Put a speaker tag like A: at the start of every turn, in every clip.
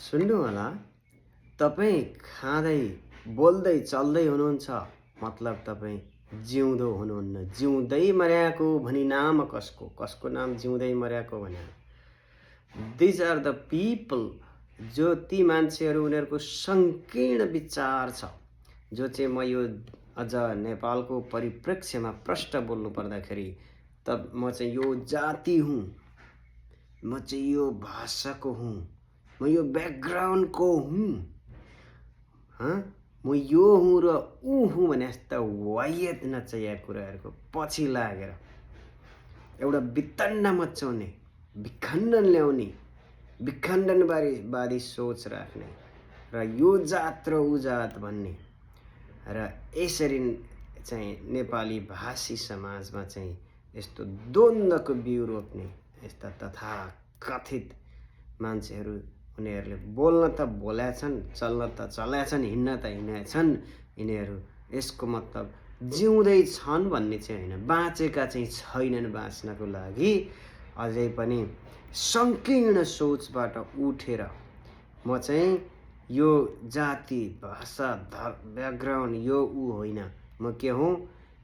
A: सुन्नु होला, तपाईँ खाँदै, बोल्दै, चल्दै हुनुहुन्छ, मतलब तपाईँ जिउँदो हुनुहुन्न। जिउँदै मर्याको भनी नाम कसको? कसको नाम जिउँदै मर्याको भन्या? दिज आर द पिपल, जो ती मान्छेहरू उनीहरूको सङ्कीर्ण विचार छ, जो चाहिँ म यो अझ नेपालको परिप्रेक्ष्यमा प्रष्ट बोल्नु पर्दाखेरि त म चाहिँ यो जाति हुँ, म चाहिँ यो भाषाको हुँ, म यो ब्याकग्राउन्डको हुँ, म यो हुँ र ऊ हुँ भने जस्ता वायत नचाहिया कुराहरूको पछि लागेर एउटा वितण्डा मचाउने, विखण्डन ल्याउने, विखण्डनवादी सोच राख्ने र यो जात र ऊ जात भन्ने र यसरी चाहिँ नेपाली भाषी समाजमा चाहिँ यस्तो द्वन्द्वको बिउ रोप्ने यस्ता तथाकथित मान्छेहरू, उनीहरूले बोल्न त बोलेछन्, चल्न त चलेछन्, हिँड्न त हिँडेछन्। यिनीहरू यसको मतलब जिउँदै छन् भन्ने चाहिँ होइन, बाँचेका चाहिँ छैनन् बाँच्नको लागि। अझै पनि सङ्कीर्ण सोचबाट उठेर म चाहिँ यो जाति, भाषा, ब्याकग्राउन्ड यो ऊ होइन, म के हुँ?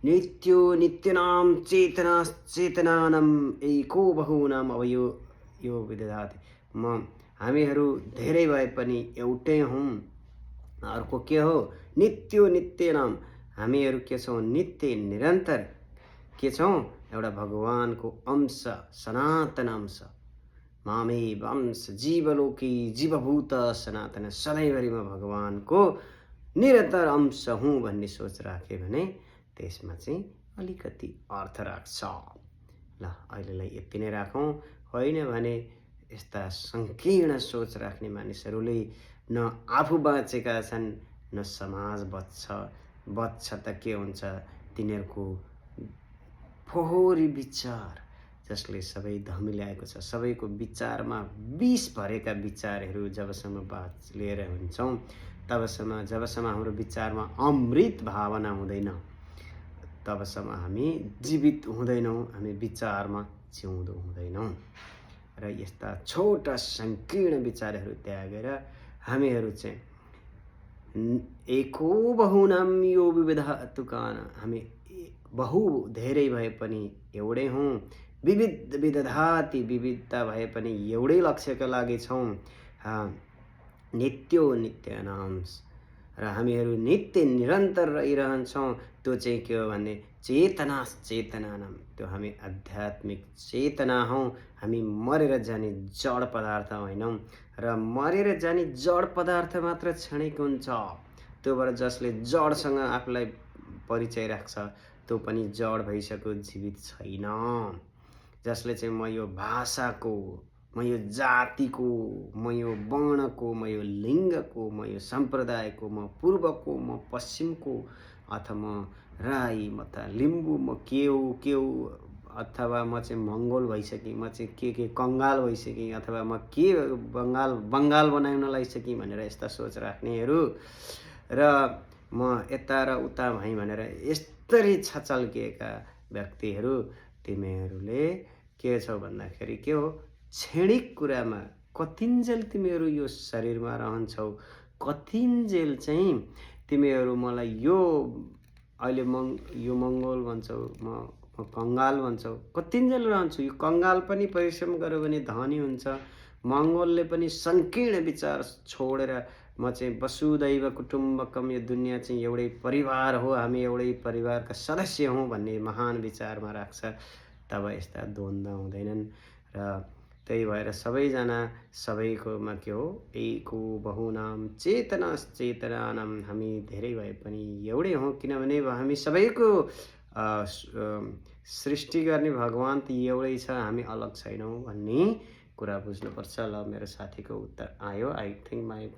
A: नित्यो नित्यनाम चेतना चेतनानम एको बहुनाम। अब यो विधाते हामीहरू धेरै भए पनि एउटै हौँ। अर्को के हो? नित्यो नित्यनाम, हामीहरू के छौँ? नित्य निरन्तर के छौँ? एउटा भगवानको अंश, सनातन अंश। मामे वंश जीवलोकी जीवभूत सनातन, सधैँभरिमा भगवानको निरन्तर अंश हुँ भन्ने सोच राख्यो भने त्यसमा चाहिँ अलिकति अर्थ राख्छ। ल, अहिलेलाई यति नै राखौँ। होइन भने यस्ता सङ्कीर्ण सोच राख्ने मानिसहरूले न आफू बाँचेका छन्, न समाज बच्छ त के हुन्छ? तिनीहरूको फोहोरी विचार जसले सबै धमिल्याएको छ, सबैको विचारमा विष भरेका विचारहरू जबसम्म लिएर हुन्छौँ तबसम्म, जबसम्म हाम्रो विचारमा अमृत भावना हुँदैन तबसम्म हामी जीवित हुँदैनौँ, हामी विचारमा जिउँदो हुँदैनौँ। र यस्ता छोटा सङ्कीर्ण विचारहरू त्यागेर हामीहरू चाहिँ एको बहुनाम यो विविधताकान, हामी बहु धेरै भए पनि एउटै हौँ। विविध विविधताति, विविधता भए पनि एउटै लक्ष्यका लागि छौँ। नित्यो नित्यनाम, र हामीहरू नित्य निरन्तर रहिरहन्छौँ। त्यो चाहिँ के हो भने चेतना चेतनानाम, त्यो हामी आध्यात्मिक चेतना हौँ। हामी मरेर जाने जड पदार्थ होइनौँ, र मरेर जाने जड पदार्थ मात्र क्षणिक हुन्छ। त्योबाट जसले जडसँग आफूलाई परिचय राख्छ त्यो पनि जड भइसक्यो, जीवित छैन। जसले चाहिँ म यो भाषाको, म यो जातिको, म यो वर्णको, म यो लिङ्गको, म यो सम्प्रदायको, म पूर्वको, म पश्चिमको, अथवा म राई, म त लिम्बू, म के हो, अथवा म चाहिँ मङ्गोल भइसकेँ, म चाहिँ के कङ्गाल भइसकेँ, अथवा म के बङ्गाल बनाउन लागिसकेँ भनेर यस्ता सोच राख्नेहरू र म यता र उता भएँ भनेर यस्तरी छचल्किएका व्यक्तिहरू, तिमीहरूले के छौ भन्दाखेरि के हो? क्षणिक कुरामा कतिन्जेल तिमीहरू यो शरीरमा रहन्छौ, कतिन्जेल चाहिँ तिमीहरू मलाई यो अहिले यो मङ्गोल भन्छौ, म कङ्गाल भन्छौ, कतिन्जेल रहन्छु। यो कङ्गाल पनि परिश्रम गर्यो भने धनी हुन्छ। मङ्गोलले पनि सङ्कीर्ण विचार छोडेर म चाहिँ वसुदैव कुटुम्बकम, यो दुनियाँ चाहिँ एउटै परिवार हो, हामी एउटै परिवारका सदस्य हौँ भन्ने महान विचारमा राख्छ। तब यस्ता द्वन्द्व हुँदैनन्। र त्यही भएर सबैजना सबैकोमा के हो? एको बहुनाम चेतना चेतनानाम, हामी धेरै भए पनि एउटै हौँ। किनभने हामी सबैको सृष्टि गर्ने भगवान त एउटै छ, हामी अलग छैनौँ भन्ने कुरा बुझ्नुपर्छ। ल, मेरो साथीको उत्तर आयो। I think my